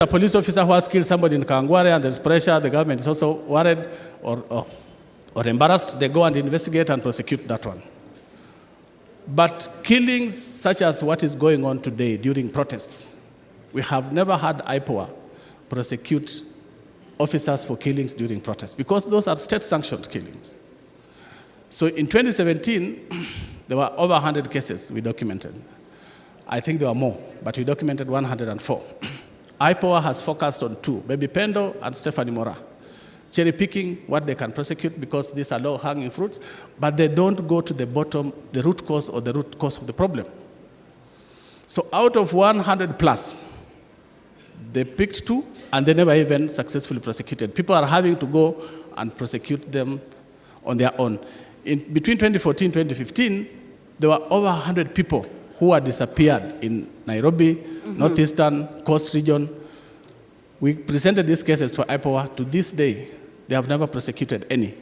A police officer who has killed somebody in Kangware and there's pressure, the government is also worried or embarrassed, they go and investigate and prosecute that one. But killings such as what is going on today during protests, we have never had IPOA prosecute officers for killings during protests because those are state-sanctioned killings. So in 2017, there were over 100 cases we documented. I think there were more, but we documented 104. IPOA has focused on two, Baby Pendo and Stephanie Mora, cherry-picking what they can prosecute because these are low-hanging fruits, but they don't go to the bottom, the root cause or the root cause of the problem. So out of 100 plus, they picked two, and they never even successfully prosecuted. People are having to go and prosecute them on their own. Between 2014 and 2015, there were over 100 people who had disappeared in Nairobi, Northeastern, Coast region. We presented these cases to IPOA. To this day, they have never prosecuted any.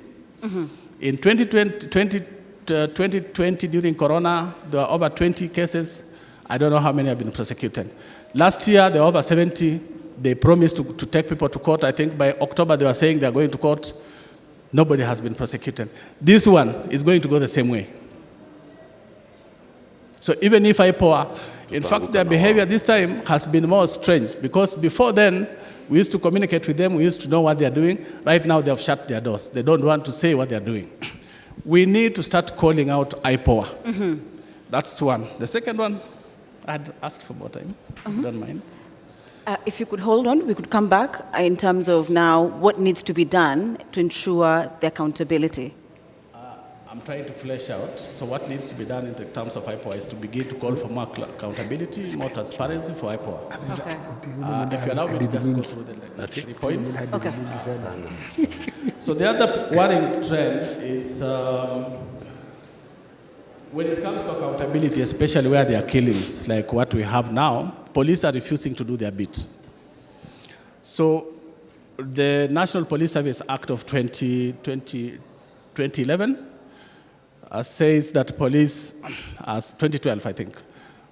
In 2020, during Corona, there were over 20 cases. I don't know how many have been prosecuted. Last year, there were over 70. They promised to take people to court. I think by October, they were saying they are going to court. Nobody has been prosecuted. This one is going to go the same way. So even if IPOA, in fact, their behavior this time has been more strange because before then, we used to communicate with them, we used to know what they are doing. Right now, they have shut their doors. They don't want to say what they are doing. We need to start calling out IPOA. That's one. The second one, I'd asked for more time, if you don't mind. If you could hold on, we could come back in terms of now what needs to be done to ensure the accountability. I'm trying to flesh out. So what needs to be done in the terms of IPOA is to begin to call for more accountability, more transparency for IPOA. Okay. If you allow me to just go through the 3 points. Okay. So the other worrying trend is when it comes to accountability, especially where there are killings, like what we have now, police are refusing to do their bit. So the National Police Service Act of 2011 says that police, as 2012 I think,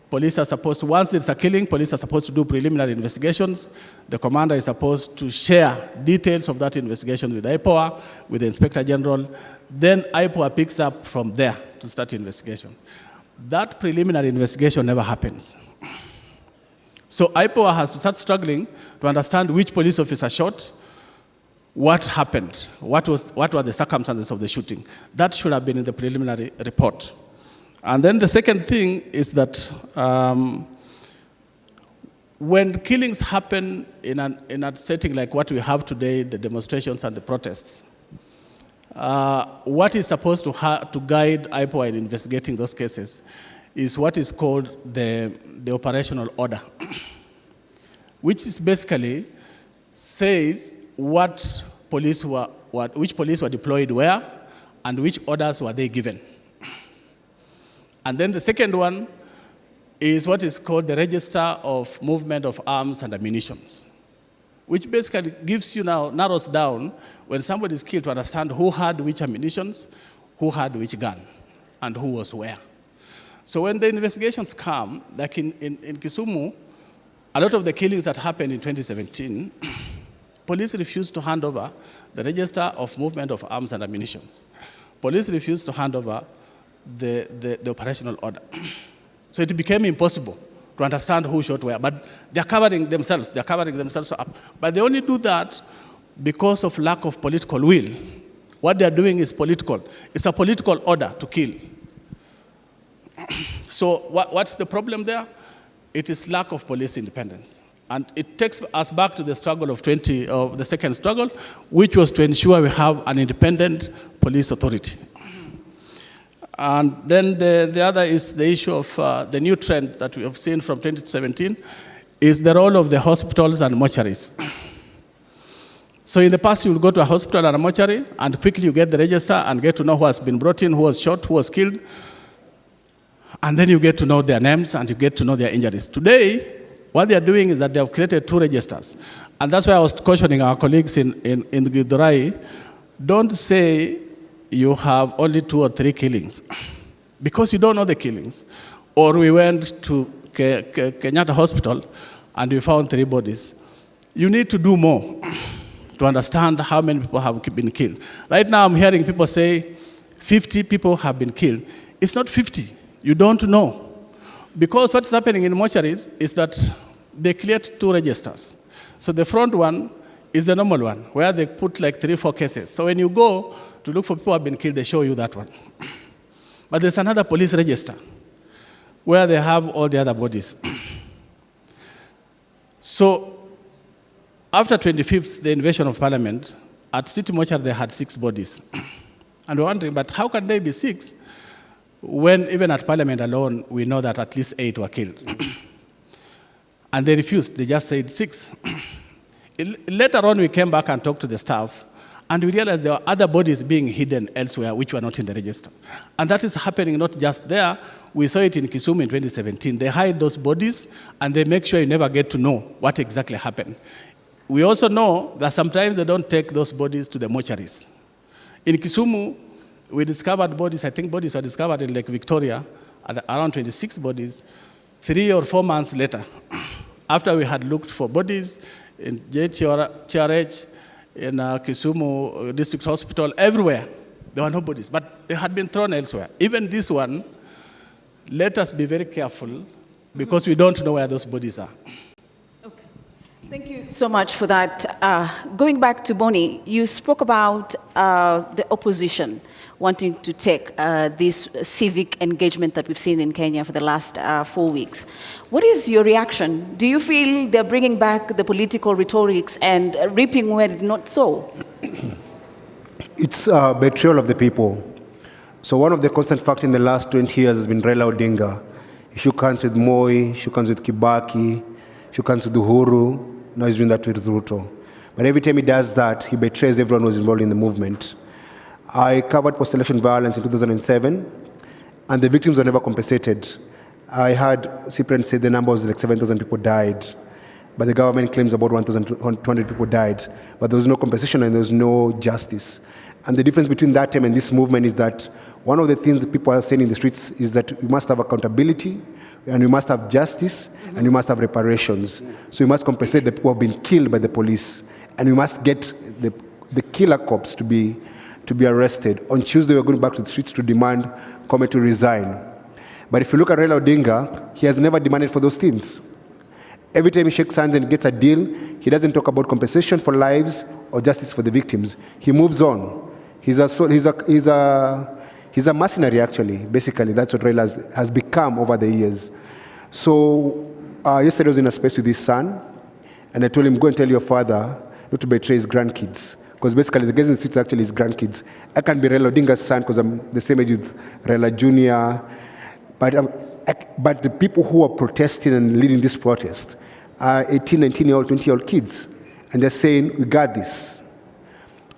police are supposed to, once there's a killing, police are supposed to do preliminary investigations. The commander is supposed to share details of that investigation with IPOA, with the Inspector General. Then IPOA picks up from there to start investigation. That preliminary investigation never happens. So IPOA has to start struggling to understand which police officer shot, what happened, what were the circumstances of the shooting. That should have been in the preliminary report. And then the second thing is that when killings happen in a setting like what we have today, the demonstrations and the protests, what is supposed to guide IPOA in investigating those cases is what is called the operational order, which is basically says which police were deployed where and which orders were they given. And then the second one is what is called the Register of Movement of Arms and Ammunition, which basically gives you now, narrows down when somebody is killed to understand who had which ammunition, who had which gun, and who was where. So when the investigations come, like in Kisumu, a lot of the killings that happened in 2017, police refused to hand over the Register of Movement of Arms and Ammunition. Police refused to hand over the operational order. So it became impossible to understand who shot where, but they're covering themselves up. But they only do that because of lack of political will. What they're doing is political. It's a political order to kill. So what's the problem there? It is lack of police independence. And it takes us back to the struggle of the second struggle, which was to ensure we have an independent police authority. And then the other is the issue of the new trend that we have seen from 2017 is the role of the hospitals and mortuaries. So in the past, you will go to a hospital and a mortuary, and quickly you get the register and get to know who has been brought in, who was shot, who was killed. And then you get to know their names and you get to know their injuries. Today, what they are doing is that they have created 2 registers. And that's why I was cautioning our colleagues in Githurai, don't say you have only 2 or 3 killings, because you don't know the killings. Or we went to Kenyatta Hospital and we found 3 bodies. you need to do more to understand how many people have been killed. Right now, I'm hearing people say 50 people have been killed. It's not 50. You don't know. Because what's happening in mortuaries is that they cleared 2 registers. So the front one is the normal one, where they put like 3 or 4 cases. So when you go to look for people who have been killed, they show you that one. But there's another police register, where they have all the other bodies. So after 25th, the invasion of Parliament, at City Mortuary they had 6 bodies. And we're wondering, but how can they be 6 when even at Parliament alone, we know that at least 8 were killed? And they refused, they just said 6. Later on, we came back and talked to the staff, and we realized there were other bodies being hidden elsewhere which were not in the register. And that is happening not just there. We saw it in Kisumu in 2017. They hide those bodies, and they make sure you never get to know what exactly happened. We also know that sometimes they don't take those bodies to the mortuaries. In Kisumu, we discovered bodies, I think bodies were discovered in Lake Victoria, at around 26 bodies, 3 or 4 months later, after we had looked for bodies in JTRH, in Kisumu District Hospital, everywhere. There were no bodies, but they had been thrown elsewhere. Even this one, let us be very careful, because we don't know where those bodies are. Thank you so much for that. Going back to Bonnie, you spoke about the opposition wanting to take this civic engagement that we've seen in Kenya for the last 4 weeks. What is your reaction? Do you feel they're bringing back the political rhetorics and reaping where it's not so? It's a betrayal of the people. So one of the constant factors in the last 20 years has been Raila Odinga. He shook hands with Moi, shook hands with Kibaki, shook hands with Uhuru. Now he's doing that with RUTO. But every time he does that, he betrays everyone who was involved in the movement. I covered post-election violence in 2007, and the victims were never compensated. I heard Cyprian say the number was like 7,000 people died, but the government claims about 1,200 people died. But there was no compensation and there was no justice. And the difference between that time and this movement is that one of the things that people are saying in the streets is that we must have accountability, and we must have justice, and we must have reparations. So we must compensate the people who have been killed by the police, and we must get the killer cops to be arrested. On Tuesday, we're going back to the streets to demand Kome to resign. But if you look at Raila Odinga, he has never demanded for those things. Every time he shakes hands and gets a deal, he doesn't talk about compensation for lives or justice for the victims. He moves on. He's a mercenary, actually, basically. That's what Raila has become over the years. So yesterday I was in a space with his son, and I told him, go and tell your father not to betray his grandkids. Because basically the guys in the streets are actually his grandkids. I can be Raila Odinga's son because I'm the same age with Raila Jr. But the people who are protesting and leading this protest are 18, 19-year-old, 20-year-old kids. And they're saying, we got this.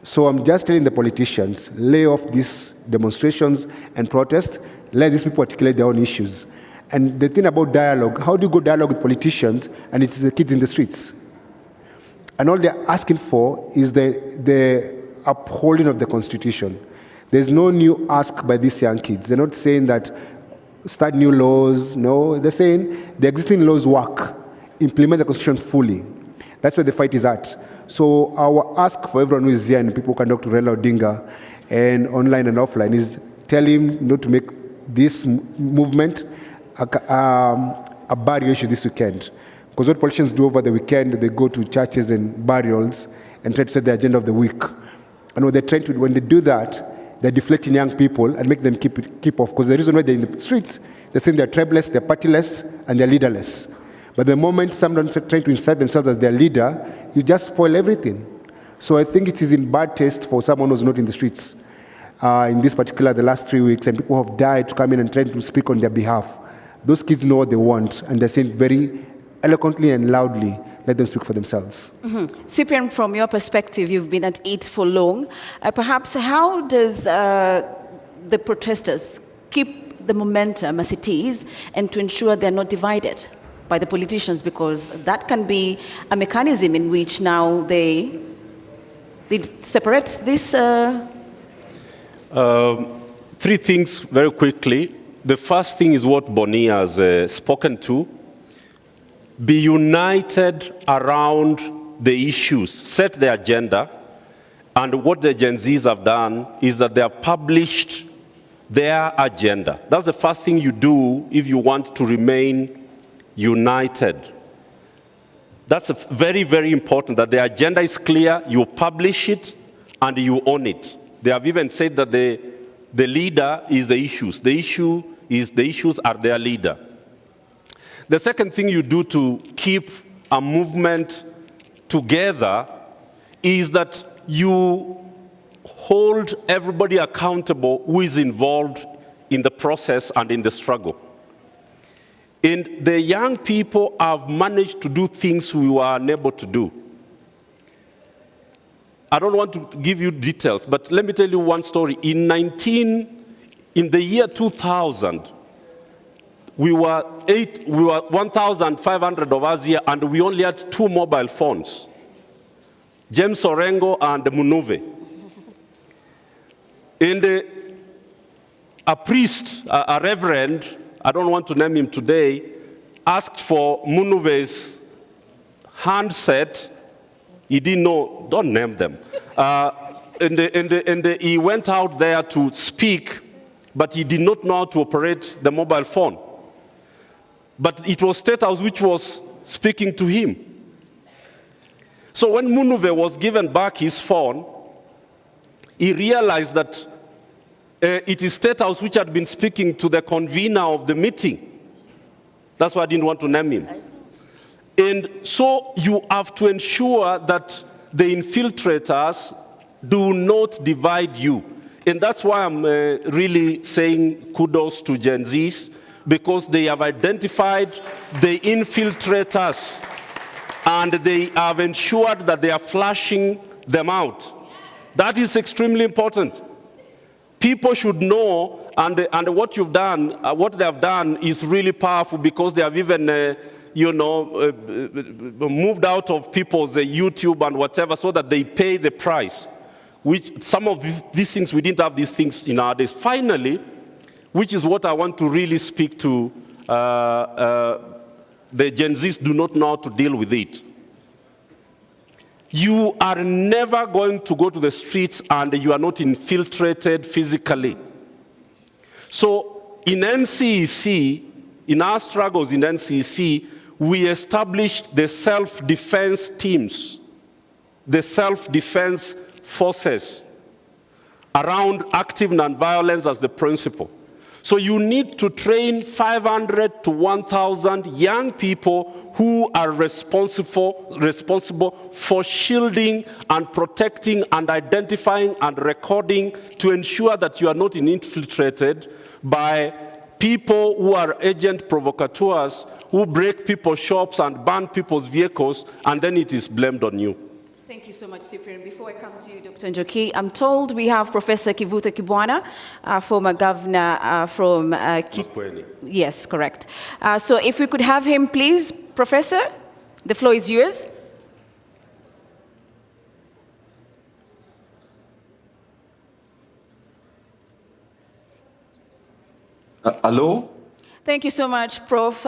So I'm just telling the politicians, lay off these demonstrations and protests, let these people articulate their own issues. And the thing about dialogue, how do you go dialogue with politicians and it's the kids in the streets? And all they're asking for is the upholding of the Constitution. There's no new ask by these young kids. They're not saying that start new laws. No, they're saying the existing laws work. Implement the Constitution fully. That's where the fight is at. So our ask for everyone who is here and people who can talk to Raila Odinga and online and offline is tell him not to make this movement a barrier issue this weekend. Because what politicians do over the weekend, they go to churches and burials and try to set the agenda of the week. And what they're trying to do, when they do that, they're deflecting young people and make them keep off. Because the reason why they're in the streets, they're saying they're tribeless, they're partyless, and they're leaderless. But the moment someone's trying to insert themselves as their leader, you just spoil everything. So I think it is in bad taste for someone who's not in the streets. In this particular, the last 3 weeks, and people have died to come in and try to speak on their behalf. Those kids know what they want, and they're saying very eloquently and loudly, let them speak for themselves. Mm-hmm. Cyprian, from your perspective, you've been at it for long. Perhaps how does the protesters keep the momentum as it is and to ensure they're not divided by the politicians? Because that can be a mechanism in which now they separate this. 3 things very quickly. The first thing is what Bonnie has spoken to. Be united around the issues, set the agenda, and what the Gen Zs have done is that they have published their agenda. That's the first thing you do if you want to remain united. That's very, very important, that the agenda is clear, you publish it, and you own it. They have even said that the leader is the issues. The issues are their leader. The second thing you do to keep a movement together is that you hold everybody accountable who is involved in the process and in the struggle. And the young people have managed to do things we were unable to do. I don't want to give you details, but let me tell you one story. In the year 2000, we were 1,500 of us here, and we only had 2 mobile phones, James Orengo and Munuve. And a priest, a reverend, I don't want to name him today, asked for Munuve's handset. He didn't know, don't name them. And he went out there to speak, but he did not know how to operate the mobile phone. But it was State House which was speaking to him. So when Munuve was given back his phone, he realized that it is State House which had been speaking to the convener of the meeting. That's why I didn't want to name him. And so you have to ensure that the infiltrators do not divide you. And that's why I'm really saying kudos to Gen Zs, because they have identified the infiltrators and they have ensured that they are flashing them out. That is extremely important. People should know, and what you've done, what they have done is really powerful, because they have even, moved out of people's YouTube and whatever, so that they pay the price. Which some of these things, we didn't have these things in our days. Finally, which is what I want to really speak to, the Gen Zs do not know how to deal with it. You are never going to go to the streets and you are not infiltrated physically. So in NCEC, in our struggles in NCEC, we established the self-defense teams, the self-defense forces around active nonviolence as the principle. So you need to train 500 to 1,000 young people who are responsible for shielding and protecting and identifying and recording, to ensure that you are not infiltrated by people who are agent provocateurs, who break people's shops and burn people's vehicles, and then it is blamed on you. Thank you so much, Cyprian. Before I come to you, Dr. Njoki, I'm told we have Professor Kivutha Kibwana, former governor from... Yes, correct. So if we could have him, please, Professor, the floor is yours. Hello? Thank you so much, Prof.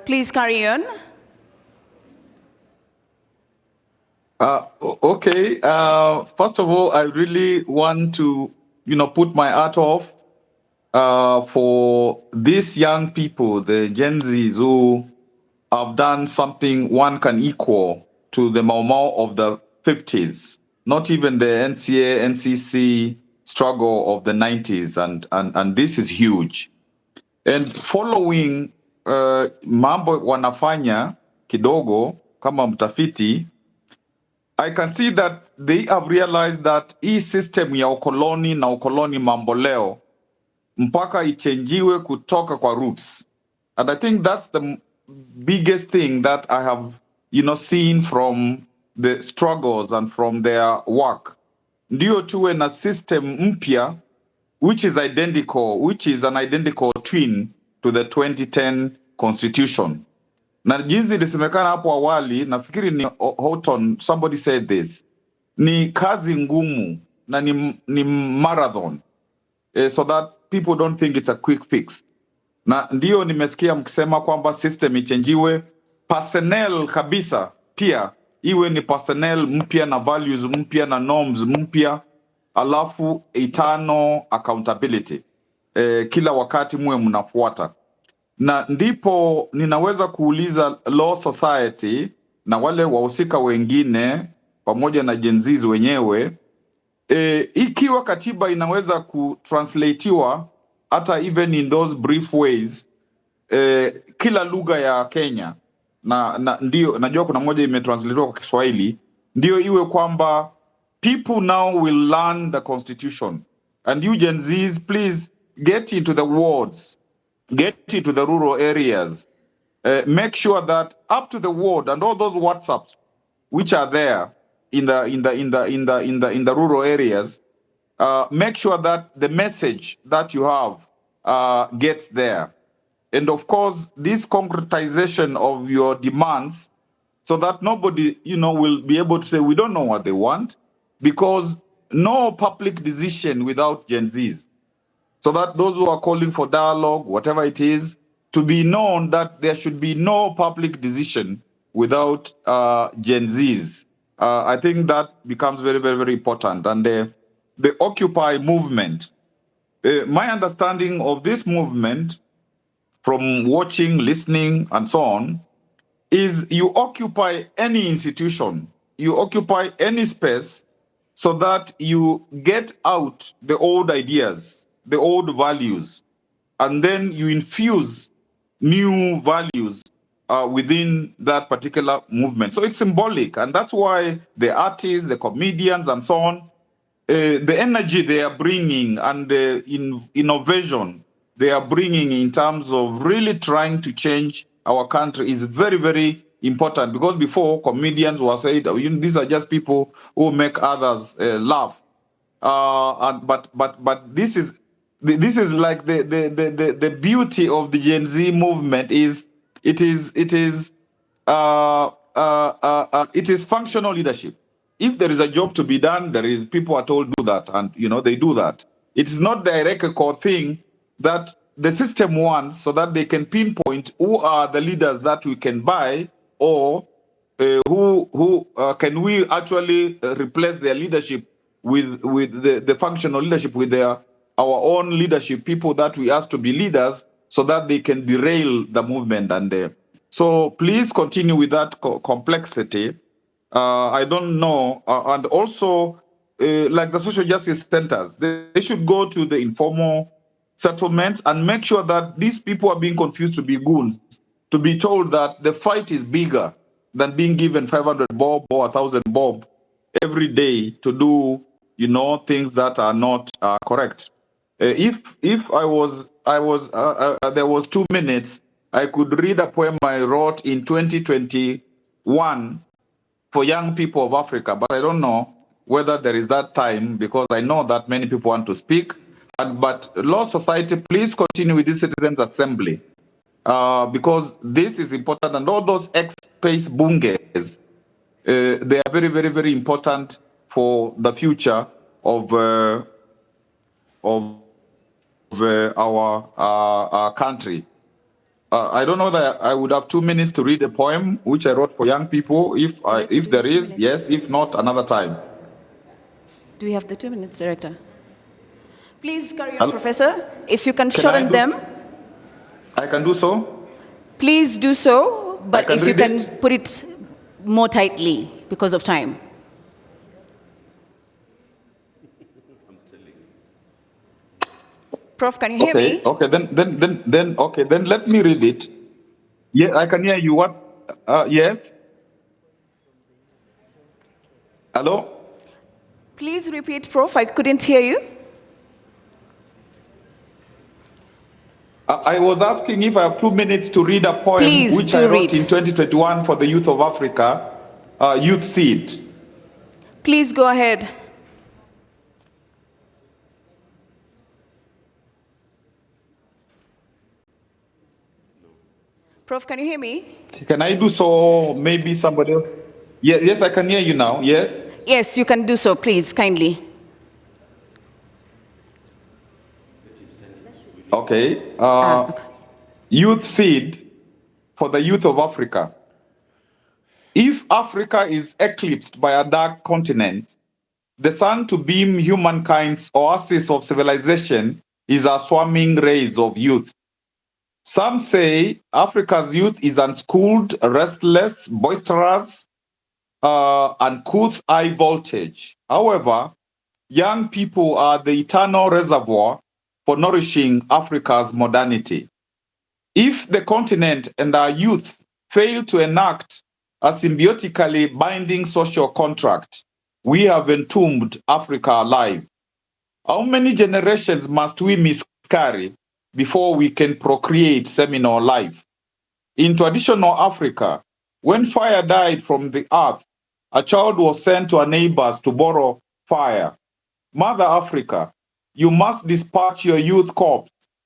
Please carry on. Okay. First of all, I really want to, put my hat off for these young people, the Gen Zs, who have done something one can equal to the Mau Mau of the 50s, not even the NCA, NCC struggle of the 90s, and this is huge. And following mambo wanafanya kidogo kama mtafiti, I can see that they have realized that hii system ya ukoloni na ukoloni mamboleo mpaka ichenjiwe kutoka kwa roots. And I think that's the biggest thing that I have, seen from the struggles and from their work. Ndio tuwe na system mpya, which is an identical twin to the 2010 constitution. Na jinsi ilisemekana hapo awali, nafikiri ni Houghton, somebody said this, ni kazi ngumu na ni marathon, so that people don't think it's a quick fix. Na ndio nimesikia mkisema kwamba system ichenjiwe, personnel kabisa pia iwe ni personnel mpya na values mpya na norms mpya, alafu eternal accountability. Kila wakati muwe mnafuata. Na ndipo ninaweza kuuliza Law Society na wale wahusika wengine pamoja na Gen Zs wenyewe, ikiwa katiba inaweza kutranslatiwa hata even in those brief ways, kila lugha ya Kenya na ndio najua kuna moja imetranslatiwa kwa Kiswahili, ndio iwe kwamba people now will learn the constitution, and you Gen Zs, please get into the wards, get into the rural areas, make sure that up to the ward and all those WhatsApps which are there in the rural areas, make sure that the message that you have gets there. And of course, this concretization of your demands, so that nobody, will be able to say, we don't know what they want, because no public decision without Gen Zs. So that those who are calling for dialogue, whatever it is, to be known that there should be no public decision without Gen Zs. I think that becomes very, very, very important. And the Occupy movement, my understanding of this movement from watching, listening, and so on, is you occupy any institution, you occupy any space, so that you get out the old ideas, the old values, and then you infuse new values within that particular movement. So it's symbolic, and that's why the artists, the comedians, and so on, the energy they are bringing and the innovation they are bringing in terms of really trying to change our country is very, very important. Because before, comedians were said, these are just people who make others laugh. But this is like the beauty of the Gen Z movement is it is functional leadership. If there is a job to be done, there is people are told do that, and they do that. It is not the hierarchical thing that the system wants, so that they can pinpoint who are the leaders that we can buy, or who can we actually replace their leadership with the functional leadership, with our own leadership, people that we ask to be leaders, so that they can derail the movement. And so please continue with that complexity. I don't know, and also like the social justice centers, they should go to the informal settlements and make sure that these people are being confused to be goons, to be told that the fight is bigger than being given 500 bob or 1,000 bob every day to do, things that are not correct. If I was there was 2 minutes, I could read a poem I wrote in 2021 for young people of Africa, but I don't know whether there is that time, because I know that many people want to speak. But Law Society, please continue with this Citizens Assembly, because this is important, and all those ex-space bunges, they are very, very, very important for the future of our country. I don't know that I would have 2 minutes to read a poem which I wrote for young people. If there is, yes. If not, another time. Do we have the 2 minutes, Director? Please carry on, Professor. If you can shorten them. I can do so. Please do so, but if you can put it more tightly because of time. Prof, can you hear me? Okay, then let me read it. Yeah, I can hear you. What? Yes. Hello? Please repeat, Prof. I couldn't hear you. I was asking if I have 2 minutes to read a poem which I wrote in 2021 for the youth of Africa, Youth Seed. Please go ahead. Prof, can you hear me? Can I do so? Maybe somebody else? Yes, I can hear you now. Yes? Yes, you can do so, please, kindly. Okay. Youth Seed for the youth of Africa. If Africa is eclipsed by a dark continent, the sun to beam humankind's oasis of civilization is a swarming rays of youth. Some say Africa's youth is unschooled, restless, boisterous, uncouth, high voltage. However, young people are the eternal reservoir for nourishing Africa's modernity. If the continent and our youth fail to enact a symbiotically binding social contract, we have entombed Africa alive. How many generations must we miscarry before we can procreate seminal life? In traditional Africa, when fire died from the earth, a child was sent to a neighbor's to borrow fire. Mother Africa, you must dispatch your youth corps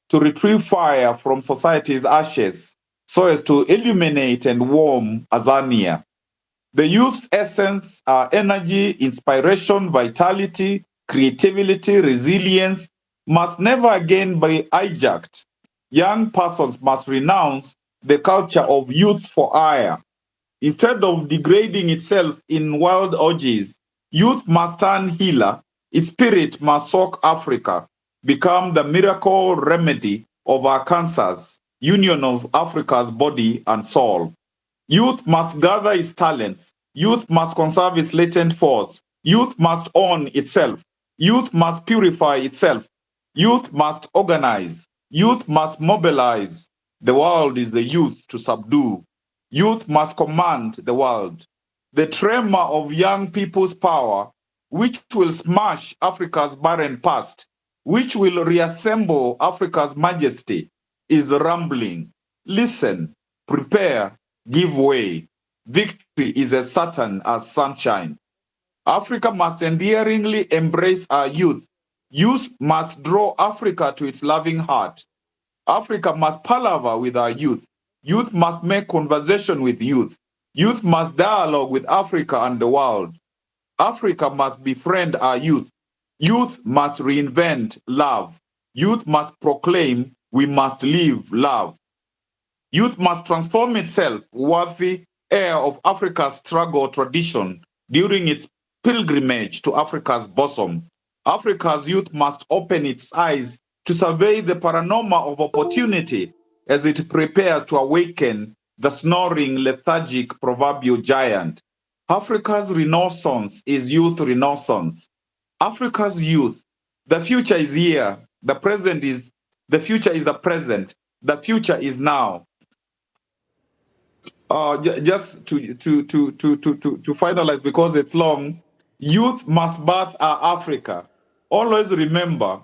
to retrieve fire from society's ashes so as to illuminate and warm Azania. The youth's essence are energy, inspiration, vitality, creativity, resilience must never again be hijacked. Young persons must renounce the culture of youth for hire. Instead of degrading itself in wild orgies, youth must turn healer. Its spirit must soak Africa, become the miracle remedy of our cancers, union of Africa's body and soul. Youth must gather its talents. Youth must conserve its latent force. Youth must own itself. Youth must purify itself. Youth must organize. Youth must mobilize. The world is the youth to subdue. Youth must command the world. The tremor of young people's power, which will smash Africa's barren past, which will reassemble Africa's majesty, is rumbling. Listen, prepare, give way. Victory is as certain as sunshine. Africa must endearingly embrace our youth. Youth must draw Africa to its loving heart. Africa must palaver with our youth. Youth must make conversation with youth. Youth must dialogue with Africa and the world. Africa must befriend our youth. Youth must reinvent love. Youth must proclaim we must live love. Youth must transform itself worthy heir of Africa's struggle tradition during its pilgrimage to Africa's bosom. Africa's youth must open its eyes to survey the panorama of opportunity as it prepares to awaken the snoring, lethargic proverbial giant. Africa's renaissance is youth renaissance. Africa's youth, the future is here, the future is the present, the future is now. Just to finalize, because it's long, youth must birth our Africa. Always remember,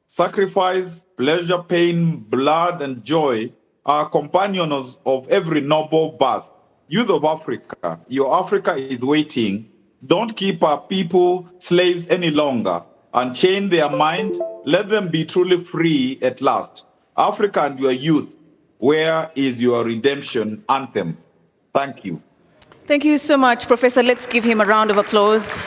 sacrifice, pleasure, pain, blood, and joy are companions of every noble birth. Youth of Africa, your Africa is waiting. Don't keep our people slaves any longer. Unchain their mind. Let them be truly free at last. Africa and your youth, where is your redemption anthem? Thank you. Thank you so much, Professor. Let's give him a round of applause.